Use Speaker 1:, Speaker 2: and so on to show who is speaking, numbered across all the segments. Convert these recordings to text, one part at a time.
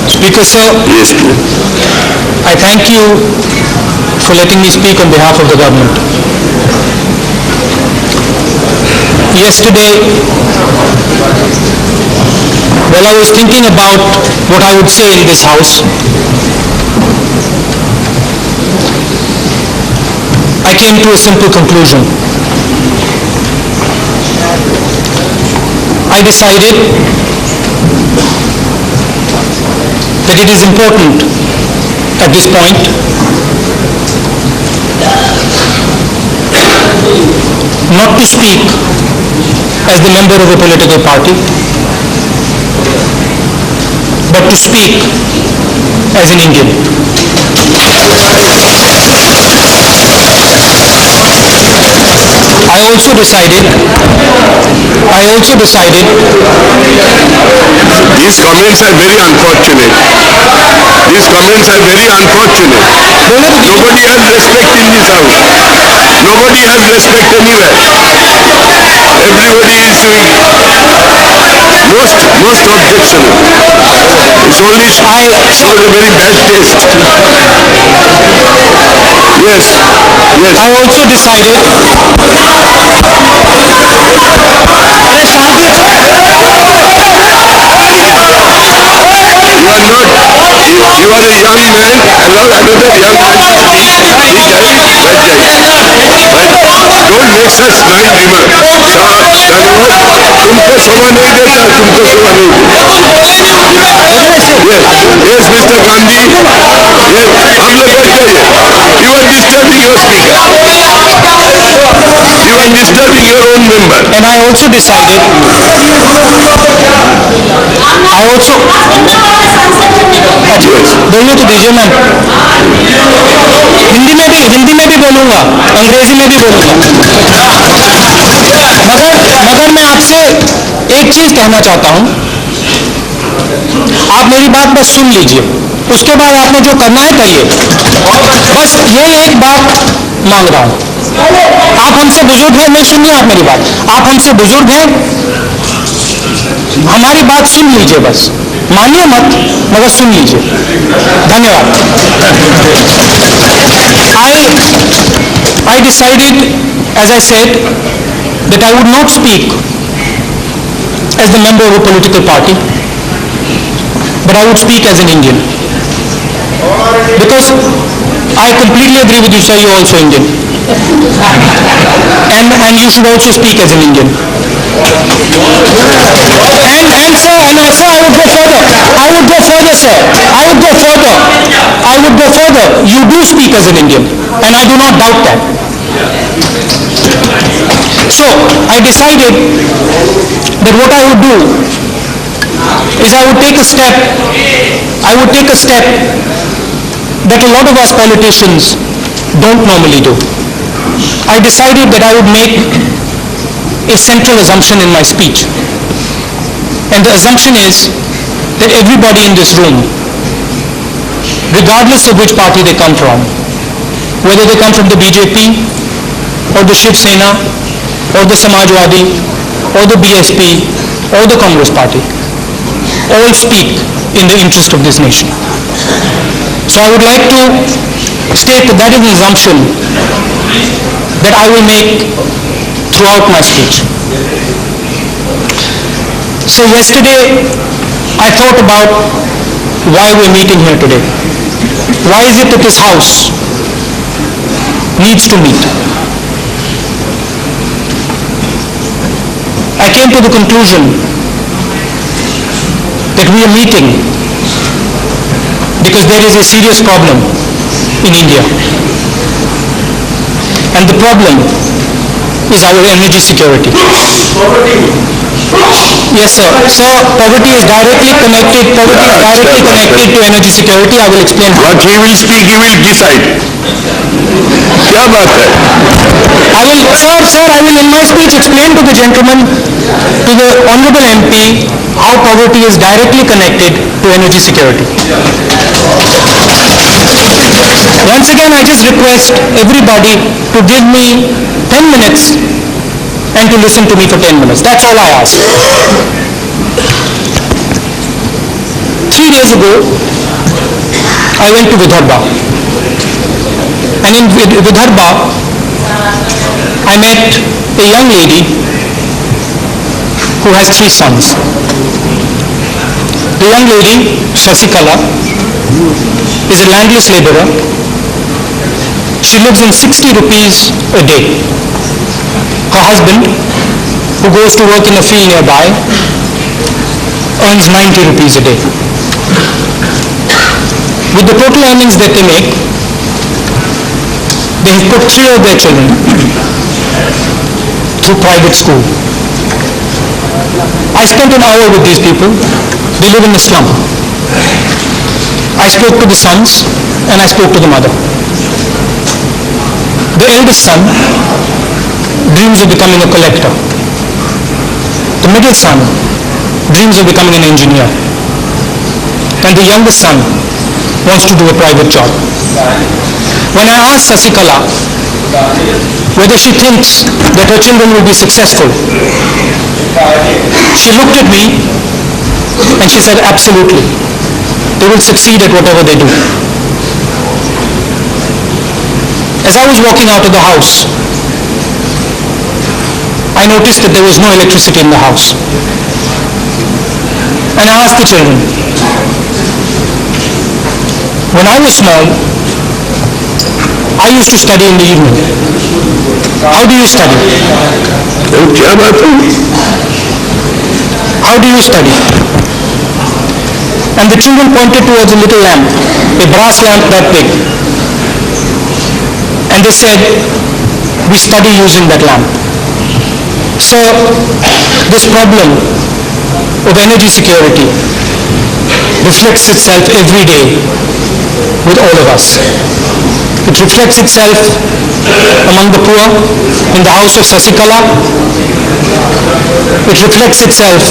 Speaker 1: Speaker sir,
Speaker 2: Yes, please.
Speaker 1: I thank you for letting me speak on behalf of the government. Yesterday, while I was thinking about what I would say in this house, I came to a simple conclusion. I decided that it is important at this point not to speak as the member of a political party, but to speak as an Indian. I also decided
Speaker 2: These comments are very unfortunate. These comments are very unfortunate. Nobody has respect in this house. Nobody has respect anywhere. Everybody is doing most objectionable. It's only shows a very bad taste. Yes, yes.
Speaker 1: I also decided
Speaker 2: You are a young man, allow another young man to speak. Don't make such snide remarks. तुमको समा नहीं देता, तुमको समा नहीं देता. Yes, Mr. Gandhi. Yes, हम लोग बैठ जाइए. You are disturbing your speaker. You are disturbing your own member.
Speaker 1: and I also decided बोलने तो दीजिए मैम. हिंदी में भी बोलूंगा, अंग्रेजी में भी बोलूंगा. मगर मैं आपसे एक चीज कहना चाहता हूं. आप मेरी बात बस सुन लीजिए, उसके बाद आपने जो करना है करिए. बस ये एक बात मांग रहा हूं. आप हमसे बुजुर्ग हैं, नहीं सुनिए आप मेरी बात. आप हमसे बुजुर्ग हैं, हमारी बात सुन लीजिए. बस मानिए मत, मगर सुन लीजिए. धन्यवाद. I decided, as I said, that I would not speak as the member of a political party, but I would speak as an Indian. Because I completely agree with you, sir, you're also Indian. And you should also speak as an Indian. And sir, I would go further. I would go further, sir. I would go further. You do speak as an Indian, and I do not doubt that. So, I decided that what I would do is I would take a step that a lot of us politicians don't normally do. I decided that I would make a central assumption in my speech. And the assumption is that everybody in this room, regardless of which party they come from, whether they come from the BJP or the Shiv Sena or the Samajwadi or the BSP or the Congress party, all speak in the interest of this nation. So I would like to state that that is an assumption that I will make throughout my speech. So yesterday I thought about why we're meeting here today. Why is it that this house needs to meet? I came to the conclusion that we are meeting because there is a serious problem in India. And the problem is our energy security. Yes, sir. So poverty is directly connected to energy security. I will explain how.
Speaker 2: What he will speak, he will decide. क्या बात है?
Speaker 1: I will in my speech explain to the gentleman, to the honorable MP, how poverty is directly connected to energy security. Once again, I just request everybody to give me 10 minutes and to listen to me for 10 minutes. That's all I ask. 3 days ago, I went to Vidarbha. And in Vidarbha, I met a young lady who has 3 sons. The young lady, Shasikala, is a landless laborer. She lives on 60 rupees a day. Her husband, who goes to work in a field nearby, earns 90 rupees a day. With the total earnings that they make, they have put 3 of their children through private school. I spent an hour with these people. They live in a slum. I spoke to the sons and I spoke to the mother. The eldest son dreams of becoming a collector. The middle son dreams of becoming an engineer. And the youngest son wants to do a private job. When I asked Sasikala whether she thinks that her children will be successful, she looked at me and she said, absolutely. They will succeed at whatever they do. As I was walking out of the house, I noticed that there was no electricity in the house. And I asked the children, when I was small, I used to study in the evening. How do you study? How do you study? And the children pointed towards a little lamp, a brass lamp that big. And they said, we study using that lamp. So this problem of energy security reflects itself every day with all of us. It reflects itself among the poor in the house of Sasikala. It reflects itself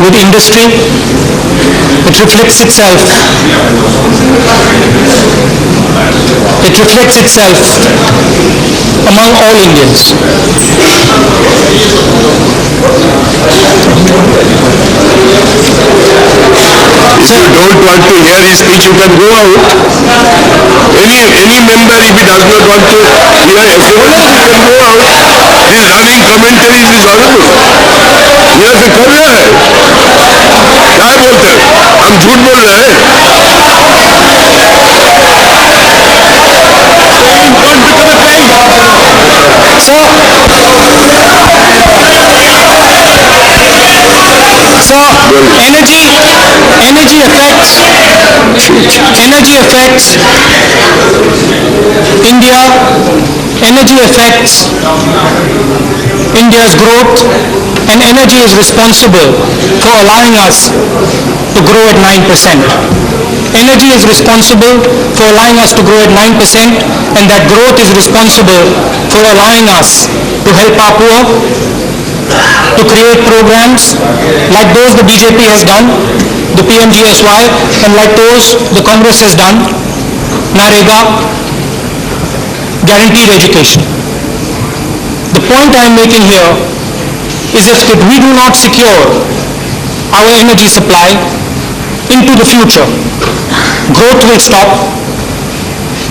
Speaker 1: with industry. It reflects itself. It reflects itself among all Indians.
Speaker 2: If you don't want to hear his speech, you can go out. Any member, if he does not want to hear everyone, he can go out. This running commentaries is horrible. ये से कर रहा है क्या बोलते हैं हम झूठ बोल रहे हैं
Speaker 1: So energy affects India. Energy affects India's growth, and energy is responsible for allowing us to grow at 9%. Energy is responsible for allowing us to grow at 9%, and that growth is responsible for allowing us to help our poor, to create programs like those the BJP has done, the PMGSY, and like those the Congress has done, Narega, guaranteed education. The point I am making here is if we do not secure our energy supply into the future, growth will stop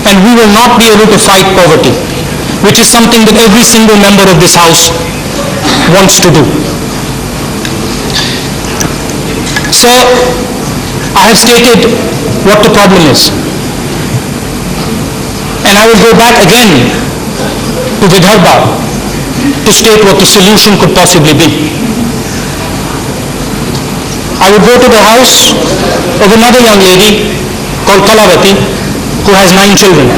Speaker 1: and we will not be able to fight poverty, which is something that every single member of this House wants to do. So, I have stated what the problem is. And I will go back again to Vidarbha to state what the solution could possibly be. I would go to the house of another young lady called Kalavati who has 9 children.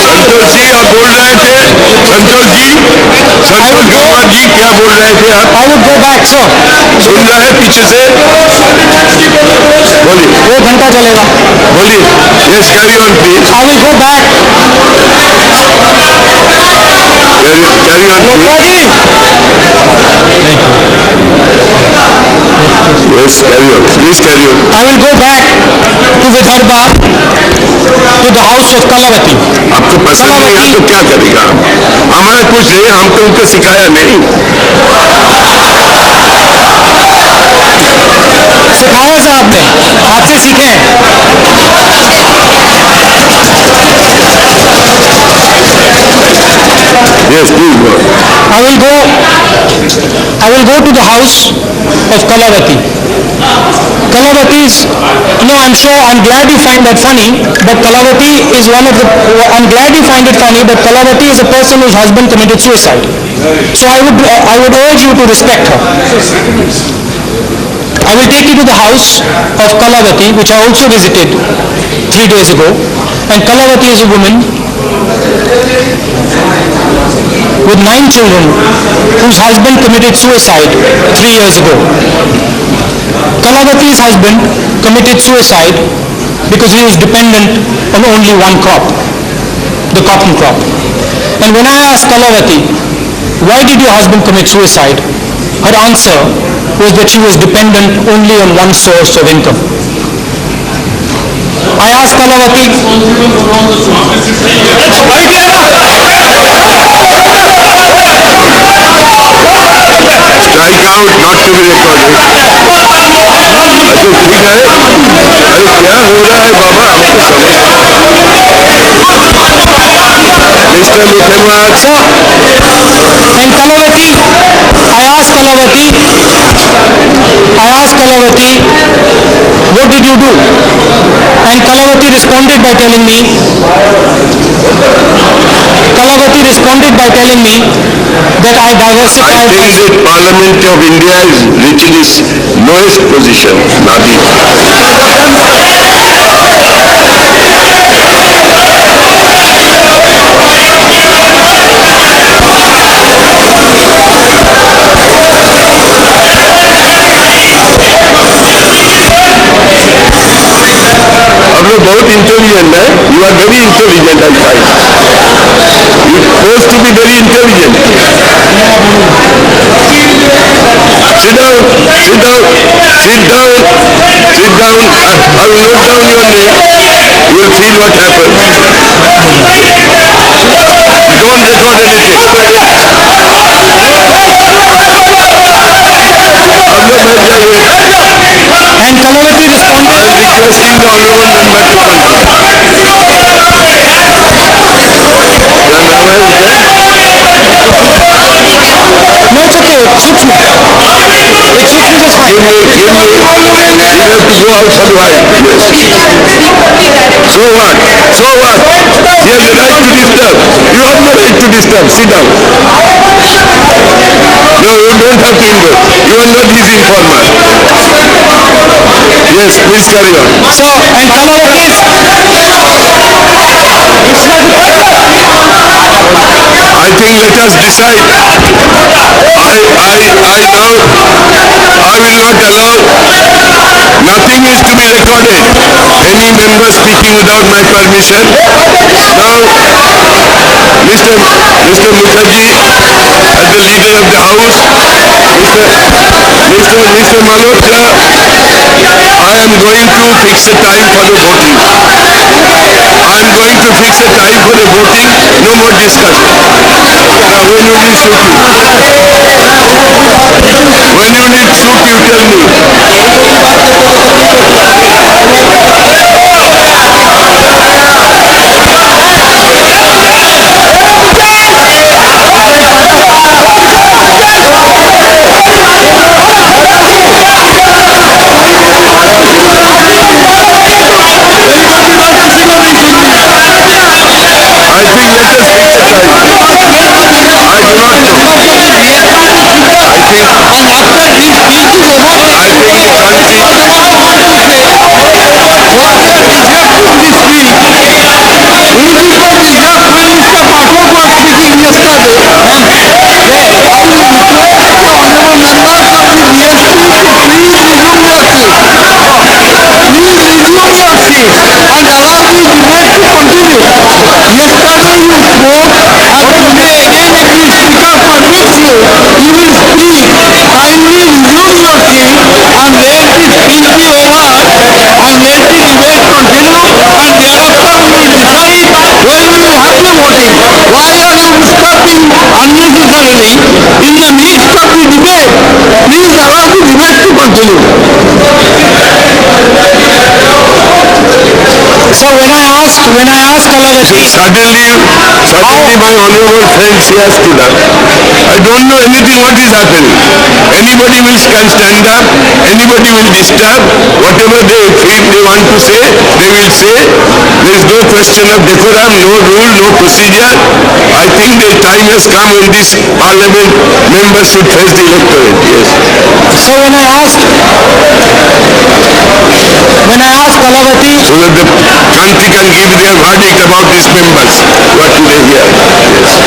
Speaker 2: Santosh ji आप बोल रहे थे संतोष कुमार जी क्या बोल रहे थे आप
Speaker 1: I would go back, sir.
Speaker 2: सुन रहा है पीछे से बोलिए
Speaker 1: 1 घंटा चलेगा.
Speaker 2: बोलिए yes carry on please
Speaker 1: I will go back.
Speaker 2: carry on please
Speaker 1: Thank you.
Speaker 2: Yes, carry on. Please carry on.
Speaker 1: I will go back to Vidarbha, to the house of Kalavati.
Speaker 2: आपको पसंद नहीं है तो क्या करेगा? हमारा कुछ नहीं, हम तो उनको सिखाया नहीं।
Speaker 1: सिखाया साहब ने, आपसे सीखे हैं।
Speaker 2: Yes, please go.
Speaker 1: I will go to the house of Kalavati. Kalavati is, no, I'm glad you find that funny, but Kalavati is I'm glad you find it funny, but Kalavati is a person whose husband committed suicide. So I would urge you to respect her. I will take you to the house of Kalavati, which I also visited 3 days ago. And Kalavati is a woman with 9 children whose husband committed suicide 3 years ago. Kalavati's husband committed suicide because he was dependent on only one crop, the cotton crop. And when I asked Kalavati, why did your husband commit suicide? Her answer was that she was dependent only on one source of income. I asked Kalavati,
Speaker 2: Strike out, not to be recorded. अच्छा ठीक है, अरे क्या हो रहा है बाबा, हमको mister Mukherjee
Speaker 1: sir, and Kalavati, I asked Kalavati, what did you do? And Kalavati responded by telling me that I diversified.
Speaker 2: I think that Parliament of India is reaching its lowest position, Nadi. आप लोग बहुत intelligent है, you are very intelligent, I find. You are supposed to be very intelligent. Sit down, sit down, sit down, sit down. I will note down your name. You will see what happens. Don't record anything. आप लोग बैठ जाइए.
Speaker 1: And Kalavati responded.
Speaker 2: I am requesting the honorable member to continue.
Speaker 1: No, it's okay. It suits me. It suits me just fine.
Speaker 2: You have to go out for a while. Yes. So what? So what? You have the right to disturb. You have the right to disturb. Sit down. No, you don't have to invite. You are not his informer. Yes, please carry on.
Speaker 1: So, and Kalavati is...
Speaker 2: I think let us decide. I will not allow, nothing is to be recorded. Any member speaking without my permission. Now, Mr. Mukherjee, as the leader of the house, Mr. Malhotra, I am going to fix a time for the voting. I am going to fix a time for the voting. No more discussion. Now, when you need shoot you? When you need shoot you, tell me. I think let us fix a time. I do not know. I think
Speaker 1: asked Kalavati,
Speaker 2: Suddenly my honorable friend here stood up. I don't know anything what is happening. Anybody can stand up, anybody will disturb, whatever they feel they want to say, they will say. There is no question of decorum, no rule, no procedure. I think the time has come when this parliament members should face the electorate. Yes.
Speaker 1: so when I asked Kalavati,
Speaker 2: So that the country can give their verdict about these members who are today here. Yes.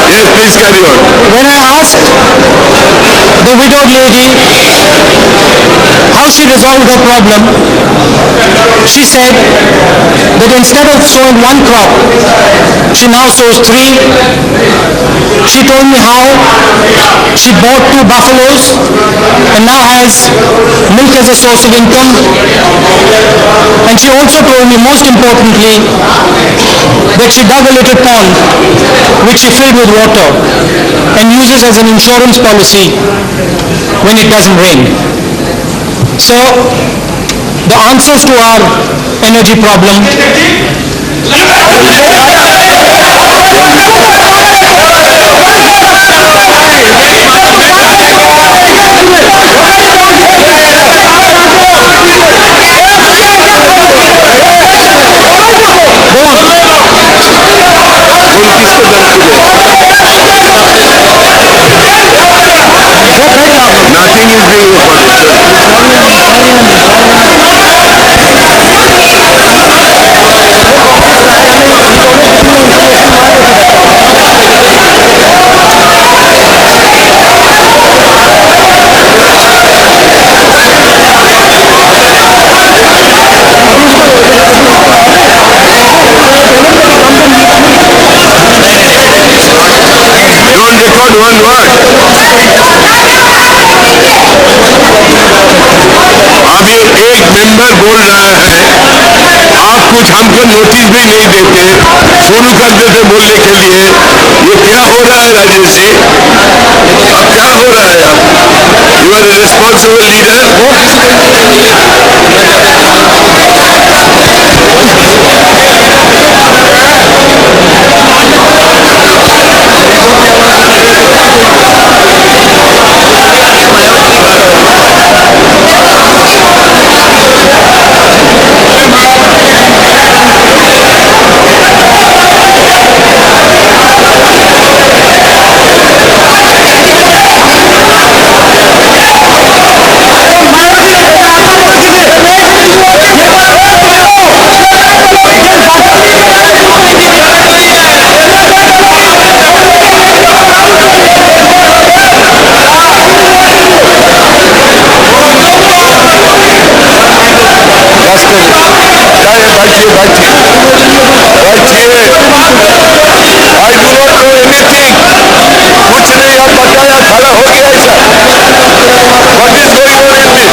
Speaker 2: Yes, please carry on.
Speaker 1: when I asked the widowed lady how she resolved her problem, she said that instead of sowing one crop, she now sows three. She told me how she bought 2 buffaloes and now has milk as a source of income. And she also told me, most importantly, that she dug a little pond which she filled with water and uses as an insurance policy when it doesn't rain. So the answers to our energy problem
Speaker 2: Nothing is being don't record one word. अभी एक member बोल रहा है आप कुछ हमको notice भी नहीं देते, शुरू कर देते बोलने के लिए। ये क्या हो रहा है राजेश जी? अब क्या हो रहा है? You are a responsible leader. I do not know anything. कुछ नहीं आप बताया, खड़ा हो गया ऐसा। What is going on in this?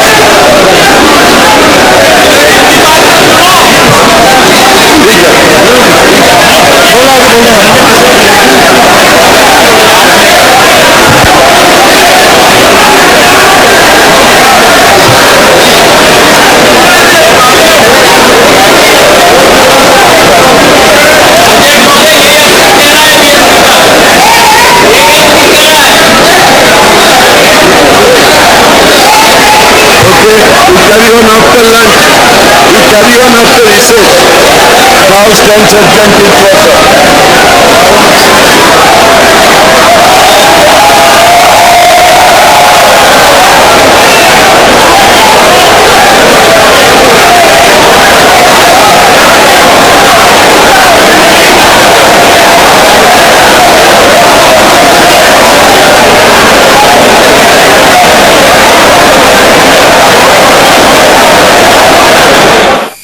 Speaker 2: Carry on after lunch. We carry on after recess. Now stands adjourned till 12.